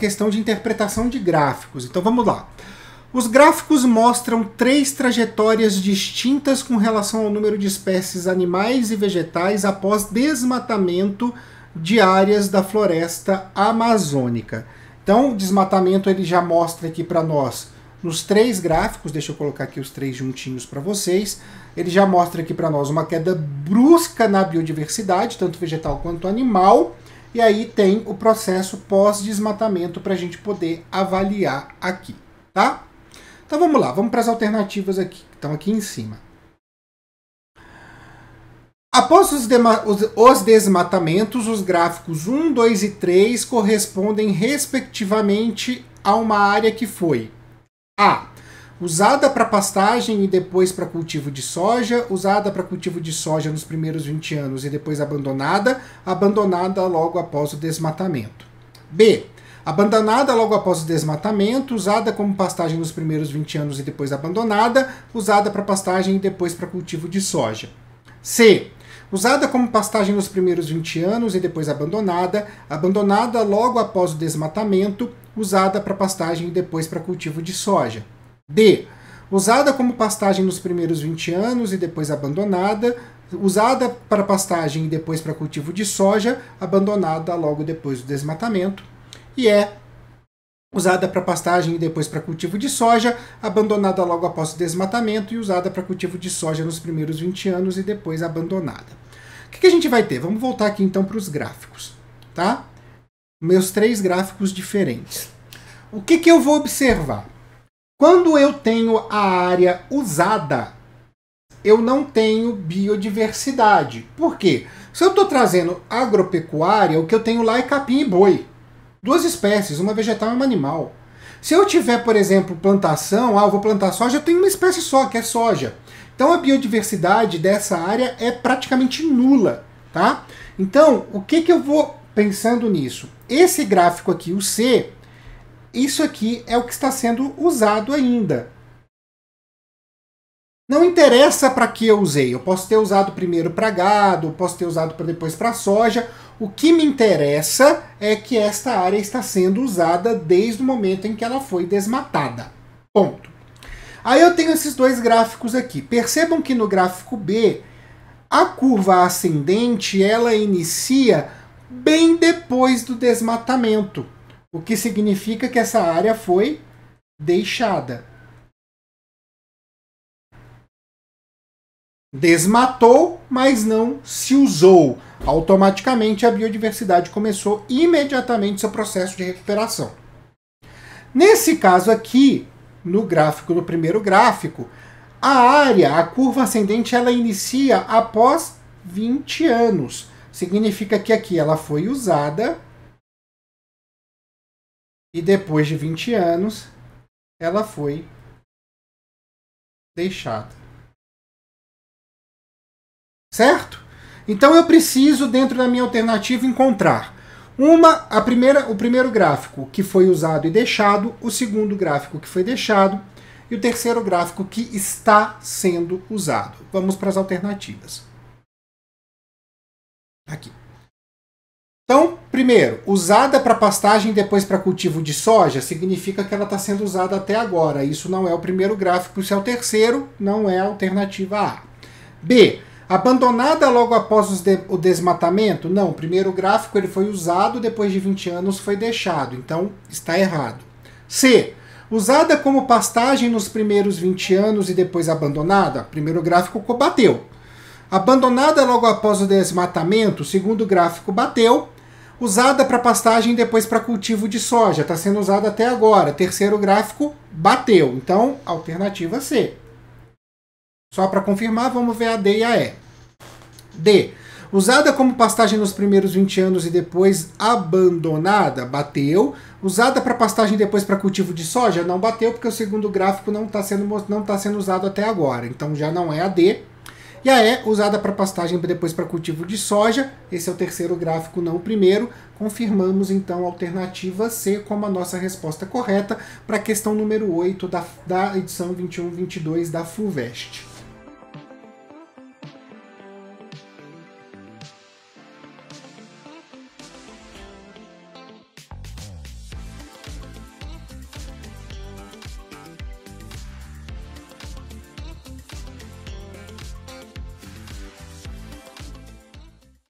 questão de interpretação de gráficos. Então vamos lá. Os gráficos mostram 3 trajetórias distintas com relação ao número de espécies animais e vegetais após desmatamento de áreas da floresta amazônica. Então, o desmatamento ele já mostra aqui para nós nos 3 gráficos, deixa eu colocar aqui os 3 juntinhos para vocês, ele já mostra aqui para nós uma queda brusca na biodiversidade, tanto vegetal quanto animal, e aí tem o processo pós-desmatamento para a gente poder avaliar aqui, tá? Então vamos lá, vamos para as alternativas aqui, que estão aqui em cima. Após os desmatamentos, os gráficos 1, 2 e 3 correspondem respectivamente a uma área que foi A. Usada para pastagem e depois para cultivo de soja, usada para cultivo de soja nos primeiros 20 anos e depois abandonada logo após o desmatamento. B. Abandonada logo após o desmatamento, usada como pastagem nos primeiros 20 anos e depois abandonada, usada para pastagem e depois para cultivo de soja. C. Usada como pastagem nos primeiros 20 anos e depois abandonada, abandonada logo após o desmatamento, usada para pastagem e depois para cultivo de soja. D. Usada como pastagem nos primeiros 20 anos e depois abandonada, usada para pastagem e depois para cultivo de soja, abandonada logo depois do desmatamento. E é usada para pastagem e depois para cultivo de soja, abandonada logo após o desmatamento e usada para cultivo de soja nos primeiros 20 anos e depois abandonada. O que a gente vai ter? Vamos voltar aqui então para os gráficos, tá? Meus 3 gráficos diferentes. O que eu vou observar? Quando eu tenho a área usada, eu não tenho biodiversidade. Por quê? Se eu estou trazendo agropecuária, o que eu tenho lá é capim e boi. 2 espécies, uma vegetal e uma animal. Se eu tiver, por exemplo, plantação, eu vou plantar soja, eu tenho uma espécie só, que é soja. Então a biodiversidade dessa área é praticamente nula, tá? Então, o que eu vou pensando nisso? Esse gráfico aqui, o C, isso aqui é o que está sendo usado ainda. Não interessa para que eu usei. Eu posso ter usado primeiro para gado, posso ter usado depois para soja. O que me interessa é que esta área está sendo usada desde o momento em que ela foi desmatada. Ponto. Aí eu tenho esses 2 gráficos aqui. Percebam que no gráfico B, a curva ascendente ela inicia bem depois do desmatamento, o que significa que essa área foi deixada. Desmatou, mas não se usou. Automaticamente a biodiversidade começou imediatamente seu processo de recuperação. Nesse caso aqui, no primeiro gráfico, a área, a curva ascendente, ela inicia após 20 anos. Significa que aqui ela foi usada e depois de 20 anos ela foi deixada. Certo? Então eu preciso, dentro da minha alternativa, encontrar o primeiro gráfico que foi usado e deixado, o segundo gráfico que foi deixado e o terceiro gráfico que está sendo usado. Vamos para as alternativas. Aqui. Então, primeiro, usada para pastagem e depois para cultivo de soja, significa que ela está sendo usada até agora. Isso não é o primeiro gráfico, isso é o terceiro, não é a alternativa A. B. Abandonada logo após o desmatamento? Não, o primeiro gráfico ele foi usado, depois de 20 anos foi deixado, então está errado. C. Usada como pastagem nos primeiros 20 anos e depois abandonada? Primeiro gráfico bateu. Abandonada logo após o desmatamento? Segundo gráfico bateu. Usada para pastagem e depois para cultivo de soja, está sendo usada até agora. Terceiro gráfico bateu, então alternativa C. Só para confirmar, vamos ver a D e a E. D. Usada como pastagem nos primeiros 20 anos e depois abandonada, bateu. Usada para pastagem e depois para cultivo de soja, não bateu, porque o segundo gráfico não está sendo usado até agora. Então já não é a D. E a E, usada para pastagem e depois para cultivo de soja. Esse é o terceiro gráfico, não o primeiro. Confirmamos então a alternativa C como a nossa resposta correta para a questão número 8 da edição 21-22 da FUVEST.